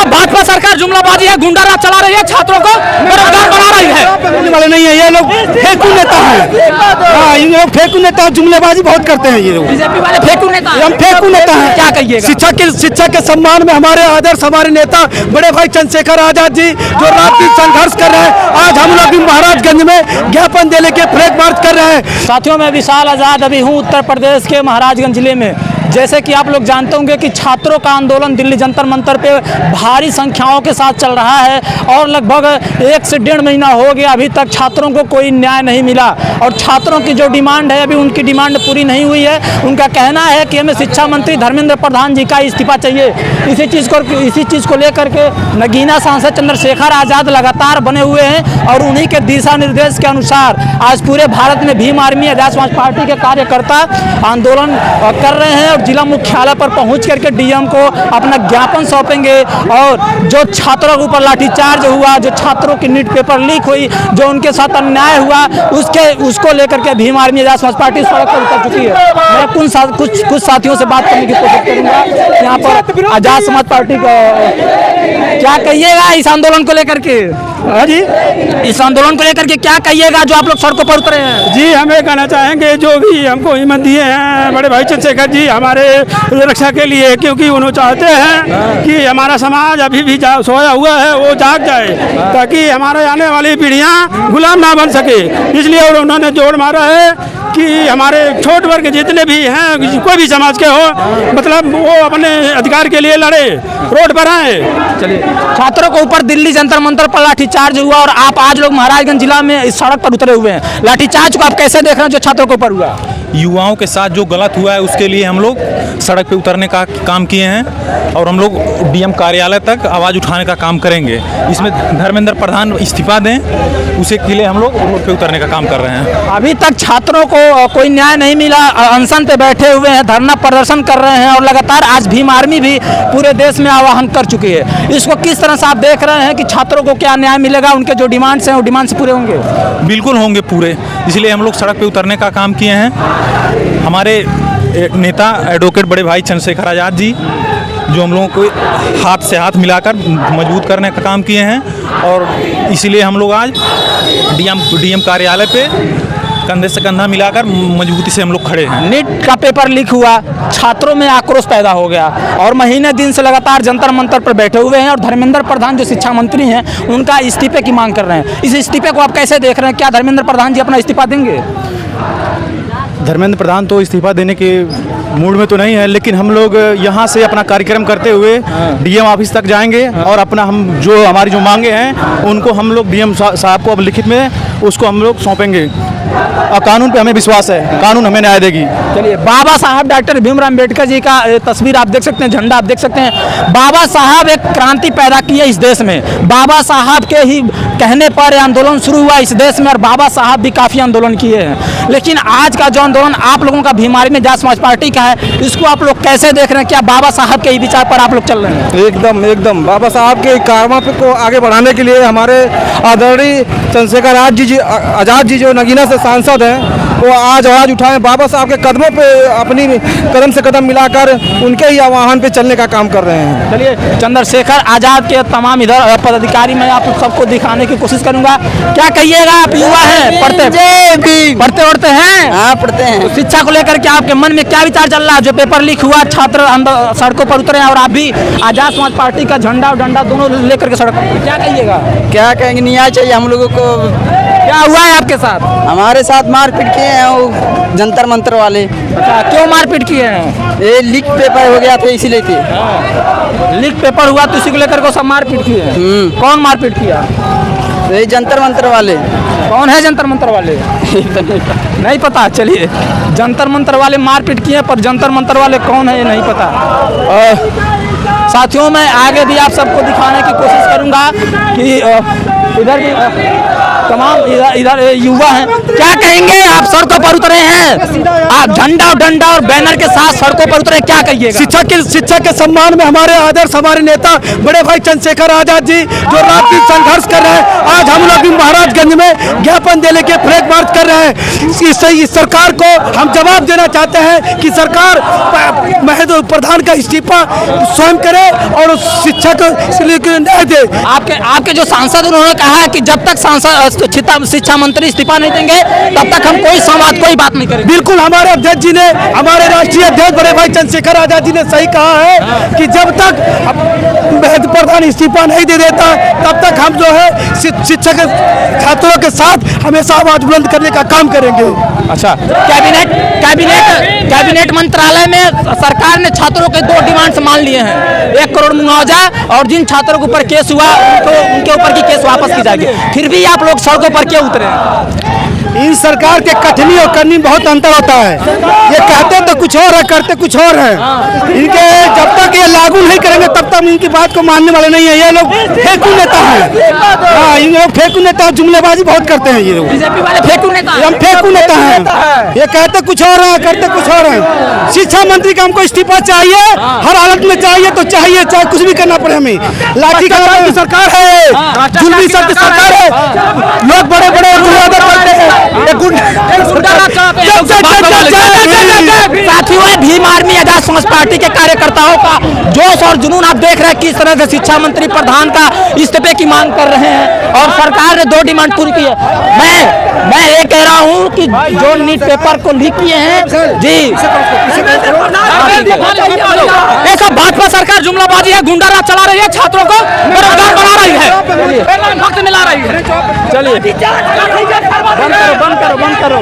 भाजपा सरकार जुमलाबाजी है, गुंडाराज चला रही है, छात्रों को बेरोजगार बना रही है। वाले नहीं है ये लोग, फेंकू नेता है। हाँ, इन लोग फेंकू नेता, जुमलेबाजी बहुत करते हैं ये लोग। बीजेपी वाले फेंकू नेता, हम फेंकू नेता हैं। क्या कहिएगा? शिक्षा के सम्मान में हमारे आदर्श, हमारे नेता बड़े भाई चंद्रशेखर आजाद जी जो रात दिन संघर्ष कर रहे हैं, आज हम लोग भी महाराजगंज में ज्ञापन देने के फ्लैग मार्च कर रहे हैं। साथियों, मैं विशाल आजाद अभी हूँ उत्तर प्रदेश के महाराजगंज जिले में। जैसे कि आप लोग जानते होंगे कि छात्रों का आंदोलन दिल्ली जंतर मंतर पे भारी संख्याओं के साथ चल रहा है और लगभग 1 से 1.5 महीना हो गया, अभी तक छात्रों को कोई न्याय नहीं मिला। और छात्रों की जो डिमांड है, अभी उनकी डिमांड पूरी नहीं हुई है। उनका कहना है कि हमें शिक्षा मंत्री धर्मेंद्र प्रधान जी का इस्तीफा चाहिए। इसी चीज़ को लेकर के नगीना सांसद चंद्रशेखर आज़ाद लगातार बने हुए हैं और उन्हीं के दिशा निर्देश के अनुसार आज पूरे भारत में भीम आर्मी आजाद समाज पार्टी के कार्यकर्ता आंदोलन कर रहे हैं और जिला मुख्यालय पर पहुंच करके डीएम को अपना ज्ञापन सौंपेंगे। और जो छात्रों के ऊपर लाठीचार्ज हुआ, जो छात्रों की नीट पेपर लीक हुई, जो उनके साथ अन्याय हुआ, उसको लेकर के भीम आर्मी आजाद समाज पार्टी सड़क पर उतर चुकी है। मैं कुछ साथियों से बात करने की कोशिश करूंगा। यहाँ पर आजाद समाज पार्टी का क्या कहिएगा इस आंदोलन को लेकर के? जी, इस आंदोलन को लेकर के क्या कहिएगा जो आप लोग सड़कों पर उतरे हैं? जी, हमें कहना चाहेंगे जो भी हमको हिम्मत दिए हैं बड़े भाई चंद्रशेखर जी हमारे रक्षा के लिए, क्योंकि उन्होंने चाहते हैं कि हमारा समाज अभी भी सोया हुआ है, वो जाग जाए ताकि हमारे आने वाली पीढ़ियां गुलाम ना बन सके। इसलिए उन्होंने जोर मारा है कि हमारे छोट वर्ग जितने भी हैं, कोई भी समाज के हो, मतलब वो अपने अधिकार के लिए लड़े, रोड पर आए। चलिए, छात्रों को ऊपर दिल्ली जंतर मंतर पर लाठीचार्ज हुआ और आप आज लोग महाराजगंज जिला में इस सड़क पर उतरे हुए हैं। लाठीचार्ज को आप कैसे देख रहे हैं जो छात्रों के ऊपर हुआ? युवाओं के साथ जो गलत हुआ है उसके लिए हम लोग सड़क पे उतरने का काम किए हैं और हम लोग डीएम कार्यालय तक आवाज़ उठाने का काम करेंगे। इसमें धर्मेंद्र प्रधान इस्तीफा दें, उसी के लिए हम लोग रोड पे उतरने का काम कर रहे हैं। अभी तक छात्रों को कोई न्याय नहीं मिला, अनशन पे बैठे हुए हैं, धरना प्रदर्शन कर रहे हैं और लगातार आज भीम आर्मी भी पूरे देश में आह्वान कर चुकी है। इसको किस तरह से आप देख रहे हैं कि छात्रों को क्या न्याय मिलेगा? उनके जो डिमांड्स हैं वो डिमांड्स पूरे होंगे? बिल्कुल होंगे पूरे, इसलिए हम लोग सड़क पे उतरने का काम किए हैं। हमारे नेता एडवोकेट बड़े भाई चंद्रशेखर आज़ाद जी जो हम लोगों को हाथ से हाथ मिलाकर मजबूत करने का काम किए हैं और इसीलिए हम लोग आज डीएम कार्यालय पे कंधे से कंधा मिलाकर मजबूती से हम लोग खड़े हैं। नीट का पेपर लीक हुआ, छात्रों में आक्रोश पैदा हो गया और महीने दिन से लगातार जंतर मंतर पर बैठे हुए हैं और धर्मेंद्र प्रधान जो शिक्षा मंत्री हैं उनका इस्तीफे की मांग कर रहे हैं। इस इस्तीफे को आप कैसे देख रहे हैं? क्या धर्मेंद्र प्रधान जी अपना इस्तीफा देंगे? धर्मेंद्र प्रधान तो इस्तीफा देने के मूड में तो नहीं है, लेकिन हम लोग यहाँ से अपना कार्यक्रम करते हुए डीएम ऑफिस तक जाएंगे और अपना हमारी जो मांगे हैं उनको हम लोग डीएम साहब को अब लिखित में उसको हम लोग सौंपेंगे। और कानून पे हमें विश्वास है, कानून हमें न्याय देगी। चलिए, बाबा साहब डॉक्टर भीमराव अम्बेडकर जी का तस्वीर आप देख सकते हैं, झंडा आप देख सकते हैं। बाबा साहब एक क्रांति पैदा की है इस देश में। बाबा साहब के ही कहने पर आंदोलन शुरू हुआ इस देश में और बाबा साहब भी काफ़ी आंदोलन किए हैं। लेकिन आज का जो आंदोलन आप लोगों का भीम आर्मी आजाद समाज पार्टी का है, इसको आप लोग कैसे देख रहे हैं? क्या बाबा साहब के ही विचार पर आप लोग चल रहे हैं? एकदम बाबा साहब के कार्यों को आगे बढ़ाने के लिए हमारे आदरणीय चंद्रशेखर आजाद जी जो नगीना से सांसद हैं, वो आज आवाज़ उठाएं, बाबा साहब के कदमों पे अपनी कदम से कदम मिलाकर उनके ही आह्वान पे चलने का काम कर रहे हैं। चलिए, चंद्रशेखर आजाद के तमाम इधर पदाधिकारी मैं आप सबको दिखाने की कोशिश करूंगा। क्या कहिएगा? आप युवा हैं, पढ़ते उड़ते हैं? हाँ, पढ़ते हैं। तो शिक्षा को लेकर के आपके मन में क्या विचार चल रहा है? जो पेपर लीक हुआ, छात्र सड़कों पर उतरे हैं और आप भी आजाद समाज पार्टी का झंडा और डंडा दोनों लेकर के सड़क पर, क्या कहिएगा? क्या कहेंगे, न्याय चाहिए हम लोगों को। क्या हुआ है आपके साथ? हमारे साथ मारपीट किए हैं वो जंतर मंतर वाले। अच्छा, क्यों मारपीट किए हैं? ये लीक पेपर हो गया था इसीलिए थे। लीक पेपर हुआ तो इसी को लेकर को सब मारपीट किए हैं। कौन मारपीट किया? ये जंतर मंतर वाले। कौन है जंतर मंतर वाले? नहीं पता। चलिए, जंतर मंतर वाले मारपीट किए, पर जंतर मंतर वाले कौन है ये नहीं पता। साथियों, मैं आगे भी आप सबको दिखाने की कोशिश करूंगा कि इधर भी तमाम इधर युवा हैं। क्या कहेंगे आप सड़कों पर उतरे हैं, आप झंडा और डंडा और बैनर के साथ सड़कों पर उतरे, क्या कहिएगा? शिक्षा के सम्मान में हमारे आदर्श हमारे नेता बड़े भाई चंद्रशेखर आजाद जी जो रात दिन संघर्ष कर रहे हैं, आज हम लोग भी महाराजगंज में ज्ञापन देने के फ्लैग मार्च कर रहे हैं। इस सरकार को हम जवाब देना चाहते हैं कि सरकार महज प्रधान का इस्तीफा स्वयं करे और शिक्षा को न्याय दे। आपके जो सांसद उन्होंने कहा है कि जब तक सांसद शिक्षा मंत्री इस्तीफा नहीं देंगे तब तक हम कोई संवाद कोई बात नहीं करेंगे। बिल्कुल हमारे अध्यक्ष जी ने, हमारे राष्ट्रीय अध्यक्ष बड़े भाई चंद्रशेखर आजाद जी ने सही कहा है कि जब तक प्रधान इस्तीफा नहीं दे देता तब तक हम जो है शिक्षक छात्रों के साथ हमेशा आवाज बुलंद करने का काम करेंगे। अच्छा, कैबिनेट मंत्रालय में सरकार ने छात्रों के 2 डिमांड्स मान लिए हैं, 1 करोड़ मुआवजा और जिन छात्रों के ऊपर केस हुआ उनके ऊपर की केस वापस की जाएगी। फिर भी आप लोग सड़कों पर क्यों उतरे हैं? इन सरकार के कथनी और करनी में बहुत अंतर होता है। ये कहते तो कुछ और है, करते कुछ और है। इनके जब तक ये लागू नहीं करेंगे तब तक इनकी बात को मानने वाले नहीं है। ये लोग फेंकू नेता हैं। हाँ, इन लोग फेंकू नेता, जुमलेबाजी बहुत करते हैं ये लोग। बीजेपी वाले फेंकू नेता, हम फेंकू नेता हैं। ये कहते कुछ और है, करते कुछ और है। शिक्षा मंत्री का हमको इस्तीफा चाहिए, हर हालत में चाहिए, तो चाहिए, चाहे कुछ भी करना पड़े हमें। लाठी का की सरकार है, जुल्मी सरकार है, लोग बड़े बड़े करते हैं। साथियों, भीम आर्मी आजाद समाज पार्टी के कार्यकर्ताओं का जोश और जुनून आप देख रहे हैं किस तरह से शिक्षा मंत्री प्रधान का इस्तीफे की मांग कर रहे हैं और सरकार ने 2 डिमांड पूरी की है। मैं ये कह रहा हूँ कि जो नीट पेपर को लीक किए हैं जी, ये सब भाजपा सरकार जुमलाबाजी है, गुंडाराज चला रही है, छात्रों को बेरोजगार बना रही है, वक्त मिला रही है। चलिए बंद करो।